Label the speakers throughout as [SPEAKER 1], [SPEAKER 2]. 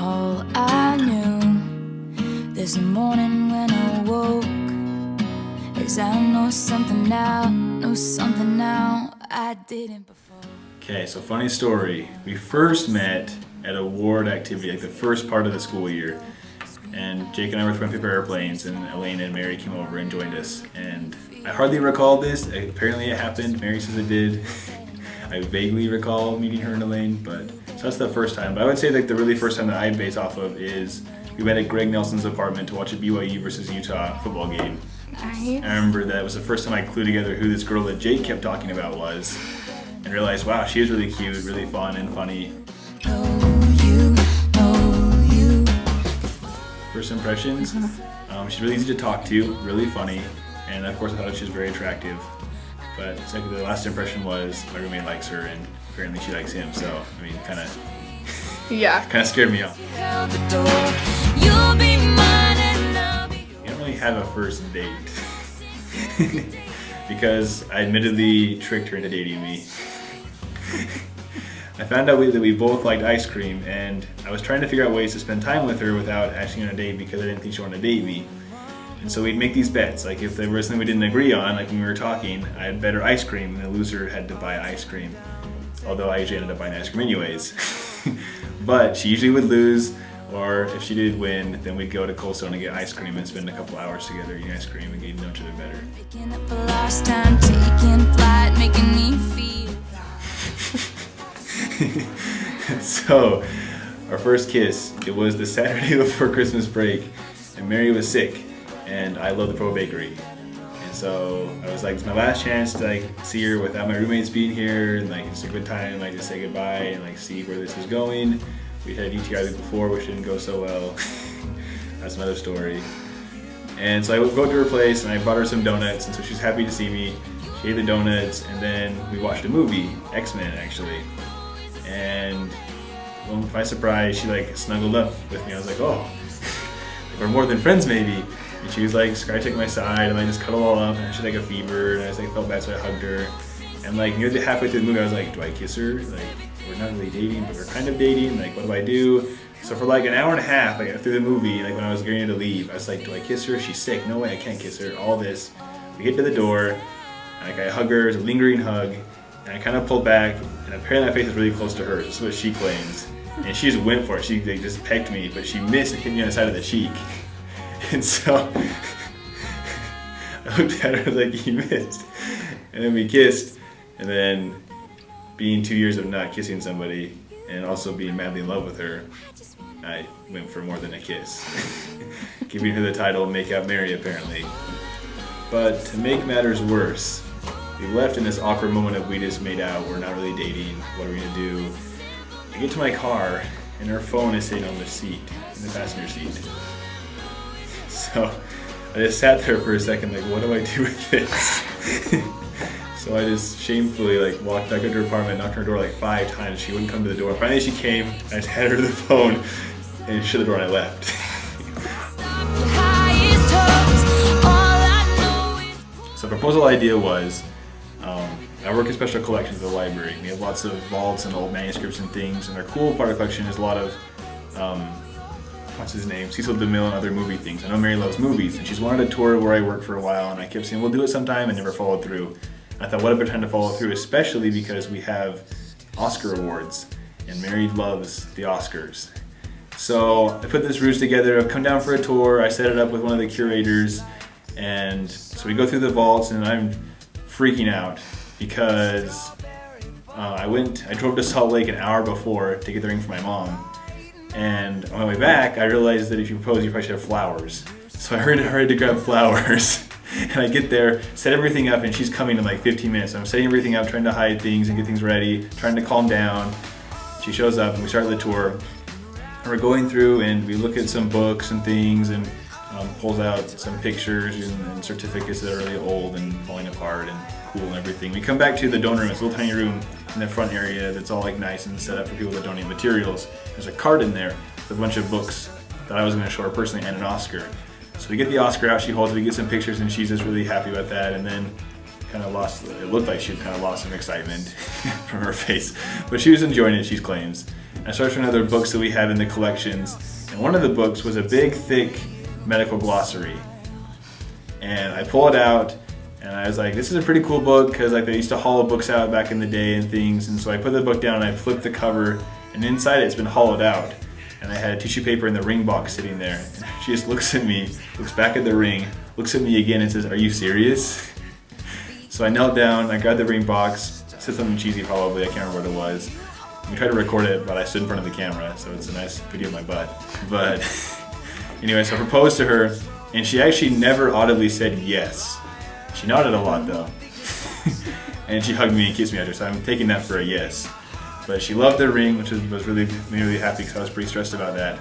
[SPEAKER 1] all I knew this morning when I woke is I know something now I didn't before.
[SPEAKER 2] Okay, so funny story. We first met at a ward activity, like the first part of the school year. And Jake and I were throwing paper airplanes, and Elaine and Mary came over and joined us. And I hardly recall this. Apparently it happened. Mary says it did. I vaguely recall meeting her and Elaine, but so that's the first time. But I would say like the really first time that I base off of is we met at Greg Nelson's apartment to watch a BYU versus Utah football game.
[SPEAKER 1] Nice.
[SPEAKER 2] I remember that was the first time I clued together who this girl that Jake kept talking about was, and realized, wow, she is really cute, really fun and funny. First impressions, she's really easy to talk to, really funny, and of course I thought she was very attractive. But second, the last impression was my roommate likes her, and apparently she likes him. So I mean, kind of scared me off. You don't really have a first date because I admittedly tricked her into dating me. I found out that we both liked ice cream, and I was trying to figure out ways to spend time with her without asking on a date because I didn't think she wanted to date me. And so we'd make these bets, like if there was something we didn't agree on, like when we were talking, I had better ice cream, and the loser had to buy ice cream. Although I usually ended up buying ice cream anyways. But she usually would lose, or if she did win, then we'd go to Cold Stone and get ice cream and spend a couple hours together eating ice cream and getting to know each other better. So, our first kiss, it was the Saturday before Christmas break, and Mary was sick, and I love the Pro Bakery. And so I was like, it's my last chance to like see her without my roommates being here, and like it's a good time like to say goodbye and like see where this is going. We had UTI before, which didn't go so well. That's another story. And so I would go to her place, and I bought her some donuts, and so she was happy to see me. She ate the donuts, and then we watched a movie, X-Men actually. And well, to my surprise, she like snuggled up with me. I was like, oh, we're more than friends maybe. And she was like, scratching my side, and I just cuddled all up, and she had like a fever, and I just like felt bad, so I hugged her. And like nearly halfway through the movie, I was like, do I kiss her? Like, we're not really dating, but we're kind of dating. Like, what do I do? So for like an hour and a half, like through the movie, like when I was getting to leave, I was like, do I kiss her? She's sick. No way, I can't kiss her. All this. We get to the door, and like I hug her. It's a lingering hug, and I kind of pulled back, and apparently my face is really close to hers. That's what she claims. And she just went for it. She like, just pecked me, but she missed and hit me on the side of the cheek. And so I looked at her like, you missed. And then we kissed. And then being 2 years of not kissing somebody and also being madly in love with her, I went for more than a kiss. Giving her the title Make Out Mary, apparently. But to make matters worse, we left in this awkward moment of we just made out, we're not really dating, what are we gonna do? I get to my car, and her phone is sitting on the seat, in the passenger seat. So I just sat there for a second, like, what do I do with this? So I just shamefully like walked back into her apartment, knocked on her door like 5 times. She wouldn't come to the door. Finally she came, I just handed her the phone, and shut the door and I left. So the proposal idea was, I work in special collections at the library. We have lots of vaults and old manuscripts and things, and our cool part of the collection is a lot of, what's his name, Cecil DeMille and other movie things. I know Mary loves movies, and she's wanted a tour where I work for a while, and I kept saying, we'll do it sometime, and never followed through. I thought, what a better time to follow through, especially because we have Oscar awards, and Mary loves the Oscars. So I put this ruse together, I've come down for a tour, I set it up with one of the curators, and so we go through the vaults, and I'm freaking out because I drove to Salt Lake an hour before to get the ring for my mom. And on my way back, I realized that if you propose, you probably should have flowers. So I hurried to grab flowers. And I get there, set everything up, and she's coming in like 15 minutes. So I'm setting everything up, trying to hide things and get things ready, trying to calm down. She shows up, and we start the tour. And we're going through, and we look at some books and things, and pulls out some pictures and certificates that are really old and falling apart and cool and everything. We come back to the donor room. It's a little tiny room in the front area that's all like nice and set up for people that donate materials. There's a cart in there with a bunch of books that I was going to show her personally and an Oscar. So we get the Oscar out, she holds it, we get some pictures, and she's just really happy about that. And then it looked like she kind of lost some excitement from her face. But she was enjoying it, she claims. I searched for other books that we had in the collections, and one of the books was a big, thick medical glossary. And I pull it out, and I was like, this is a pretty cool book, because like they used to hollow books out back in the day and things. And so I put the book down and I flipped the cover, and inside it's been hollowed out. And I had tissue paper in the ring box sitting there. And she just looks at me, looks back at the ring, looks at me again and says, "Are you serious?" So I knelt down, I grabbed the ring box, said something cheesy probably, I can't remember what it was. We tried to record it, but I stood in front of the camera, so it's a nice video of my butt. But anyway, so I proposed to her, and she actually never audibly said yes. She nodded a lot though. And she hugged me and kissed me after, so I'm taking that for a yes. But she loved the ring, which was really, made me really happy because I was pretty stressed about that.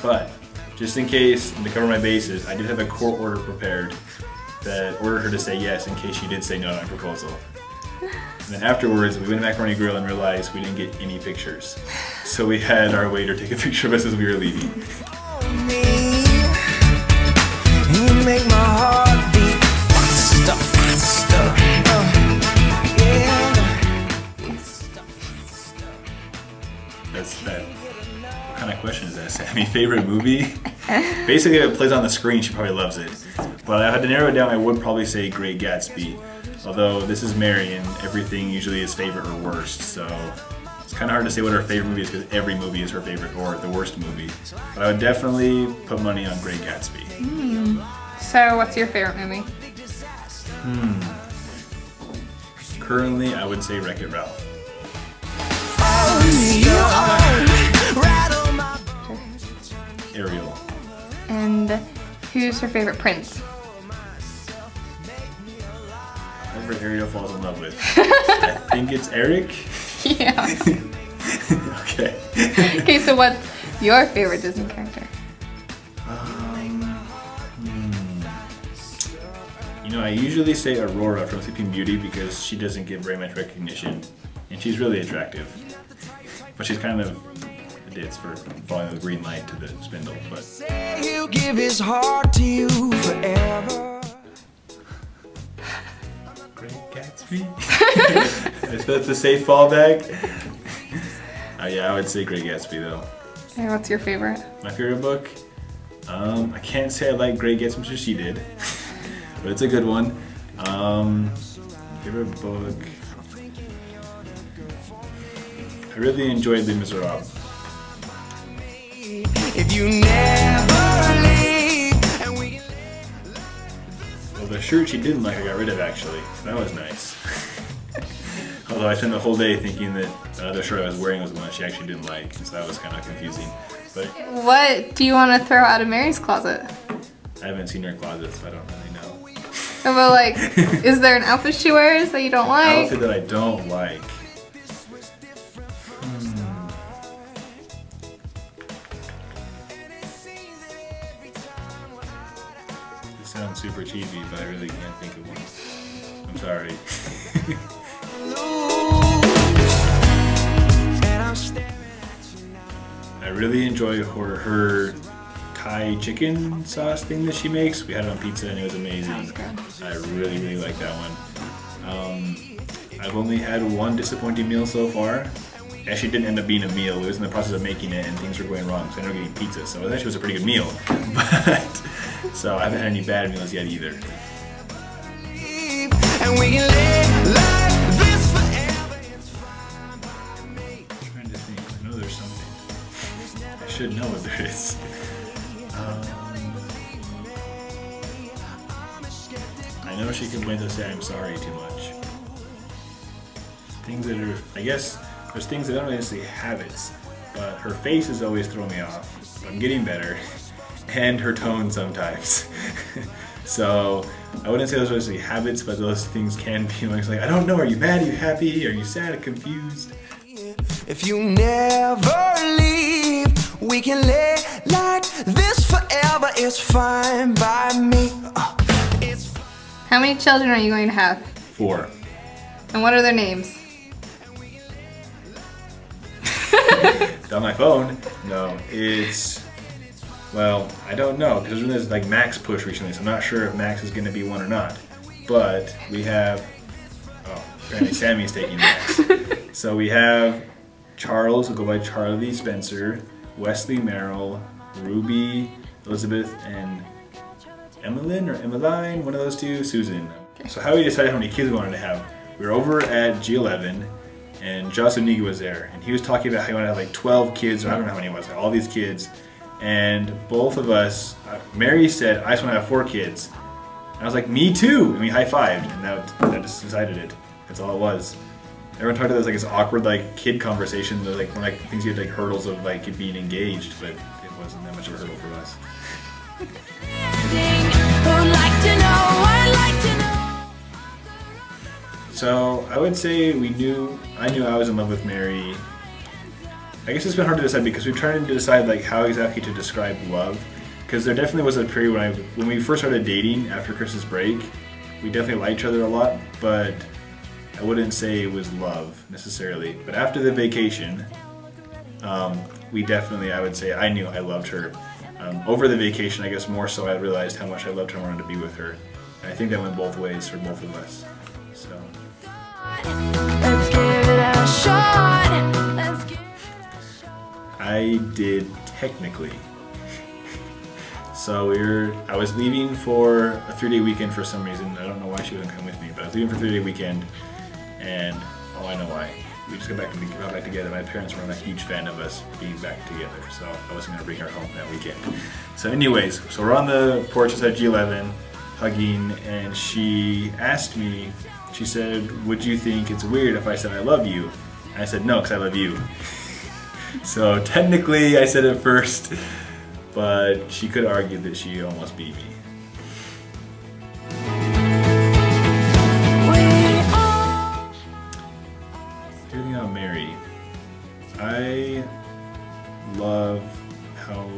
[SPEAKER 2] But just in case, and to cover my bases, I did have a court order prepared that ordered her to say yes in case she did say no to my proposal. And then afterwards, we went to Macaroni Grill and realized we didn't get any pictures. So we had our waiter take a picture of us as we were leaving.
[SPEAKER 3] You make my heart beat faster, faster.
[SPEAKER 2] That's that. What kind of question is that, Sammy? Favorite movie? Basically, if it plays on the screen, she probably loves it. But if I had to narrow it down, I would probably say Great Gatsby. Although this is Mary, and everything usually is favorite or worst, so it's kind of hard to say what her favorite movie is because every movie is her favorite or the worst movie. But I would definitely put money on Great Gatsby.
[SPEAKER 4] So, what's your favorite movie?
[SPEAKER 2] Currently, I would say Wreck-It Ralph. Ariel.
[SPEAKER 4] And who's her favorite prince?
[SPEAKER 2] Whoever Ariel falls in love with. I think it's Eric.
[SPEAKER 4] Yeah.
[SPEAKER 2] Okay.
[SPEAKER 4] Okay, so what's your favorite Disney character?
[SPEAKER 2] You know, I usually say Aurora from Sleeping Beauty because she doesn't get very much recognition, and she's really attractive. But she's kind of a ditz for following the green light to the spindle. But
[SPEAKER 3] He'll give his heart to you forever.
[SPEAKER 2] Great Gatsby. That's a safe fallback. Yeah, I would say Great Gatsby though.
[SPEAKER 4] And what's your favorite?
[SPEAKER 2] My favorite book? I can't say I like Great Gatsby as she did, but it's a good one. Favorite book? I really enjoyed Les Miserables.
[SPEAKER 3] If you never leave, and we can
[SPEAKER 2] Well, the shirt she didn't like I got rid of actually, so that was nice. Although I spent the whole day thinking that the other shirt I was wearing was the one that she actually didn't like, so that was kind of confusing. But
[SPEAKER 4] What do you want to throw out of Mary's closet?
[SPEAKER 2] I haven't seen her closet, so I don't really know.
[SPEAKER 4] But like, is there an outfit she wears that you don't like?
[SPEAKER 2] Outfit that I don't like. This sounds super cheesy, but I really can't think of one. I'm sorry. I really enjoy her Thai chicken sauce thing that she makes. We had it on pizza and it was amazing.
[SPEAKER 4] That was
[SPEAKER 2] I really, really like that one. I've only had one disappointing meal so far. It actually didn't end up being a meal. It was in the process of making it and things were going wrong, so I ended up getting pizza. So it actually was a pretty good meal. But so I haven't had any bad meals yet either.
[SPEAKER 3] and we can live like this forever. It's fine by me.
[SPEAKER 2] I'm trying to think. I know there's something. I should know what there is. I know she complains to say I'm sorry too much. Things that are, I guess, there's things that I don't really say habits, but her face is always throwing me off. I'm getting better, and her tone sometimes. So I wouldn't say those are necessarily habits, but those things can be like, I don't know, are you mad, are you happy, are you sad, confused?
[SPEAKER 3] If you never leave, we can live like this forever. It's fine by me. It's fine.
[SPEAKER 4] How many children are you going to have?
[SPEAKER 2] 4.
[SPEAKER 4] And what are their names?
[SPEAKER 2] It's on my phone. No, it's, well, I don't know, because there's been this like Max push recently, so I'm not sure if Max is going to be one or not. But we have, oh, apparently Sammy's taking Max. So we have Charles, will go by Charlie Spencer, Wesley Merrill, Ruby, Elizabeth, and Emmeline, one of those two, Susan. So how we decided how many kids we wanted to have. We were over at G11 and Josh Oniga was there and he was talking about how he wanted to have like 12 kids, or I don't know how many it was, all these kids. And both of us, Mary said, I just want to have 4 kids. And I was like, me too! And we high-fived and that just decided it. That's all it was. Everyone talked about this like this awkward like kid conversation, like when like things you had like hurdles of like being engaged, but it wasn't that much of a hurdle for us. So I would say I knew I was in love with Mary. I guess it's been hard to decide because we're trying to decide like how exactly to describe love. Because there definitely was a period when we first started dating after Christmas break, we definitely liked each other a lot, but I wouldn't say it was love necessarily. But after the vacation, we definitely, I would say, I knew I loved her. Over the vacation, I guess more so, I realized how much I loved her and wanted to be with her. And I think that went both ways for both of us. So.
[SPEAKER 1] Let's give it a shot.
[SPEAKER 2] I did technically. So I was leaving for a 3-day weekend for some reason. I don't know why she wouldn't come with me, but I was leaving for a 3-day weekend, and I know why. We just got back together. My parents weren't a huge fan of us being back together, so I wasn't gonna bring her home that weekend. So anyways, so we're on the porch at G11, hugging, and she asked me, she said, would you think it's weird if I said I love you? And I said no, because I love you. So technically I said it first, but she could argue that she almost beat me. Everything about Mary. I love how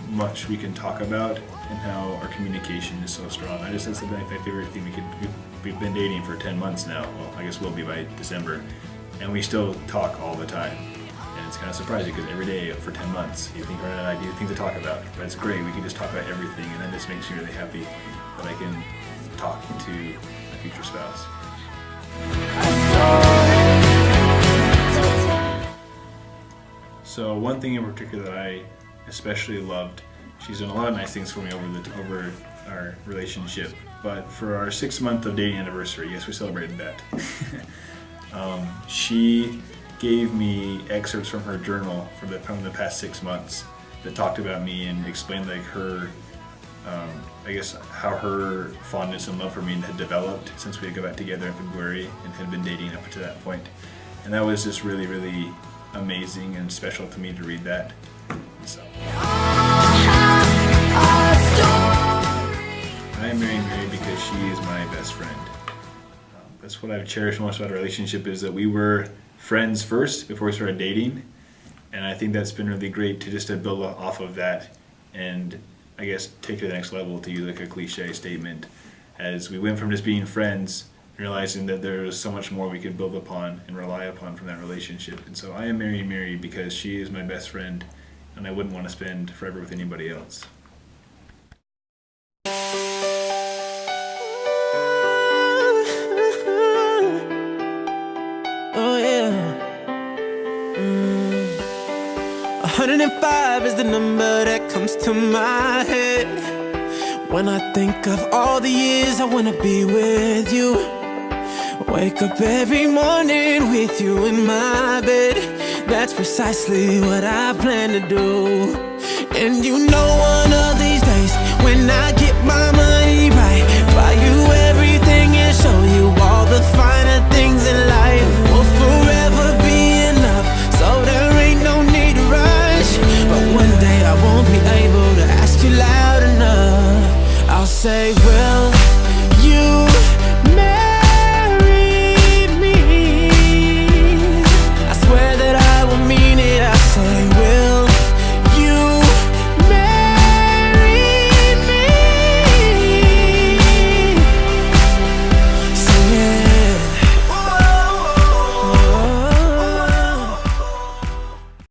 [SPEAKER 2] much we can talk about and how our communication is so strong. I just said something like my favorite thing we've been dating for 10 months now. Well, I guess we'll be by December. And we still talk all the time. And it's kind of surprising because every day for 10 months you think we're out of things to talk about. But it's great, we can just talk about everything, and that just makes me really happy that I can talk to my future spouse. So one thing in particular that I especially loved, she's done a lot of nice things for me over our relationship, but for our 6-month of dating anniversary, yes, we celebrated that. She gave me excerpts from her journal from the past 6 months that talked about me and explained like her, I guess how her fondness and love for me had developed since we had got back together in February and had been dating up to that point. And that was just really, really amazing and special to me to read that. So. I married Mary because she is my best friend. That's what I've cherished most about our relationship, is that we were friends first before we started dating, and I think that's been really great to build off of that and I guess take it to the next level, to use like a cliche statement, as we went from just being friends, realizing that there was so much more we could build upon and rely upon from that relationship. And so I am marrying Mary because she is my best friend and I wouldn't want to spend forever with anybody else.
[SPEAKER 3] Oh yeah. 105 is the number that comes to my head when I think of all the years I wanna be with you. Wake up every morning with you in my bed. That's precisely what I plan to do. And you know one of these days, when I get my money right,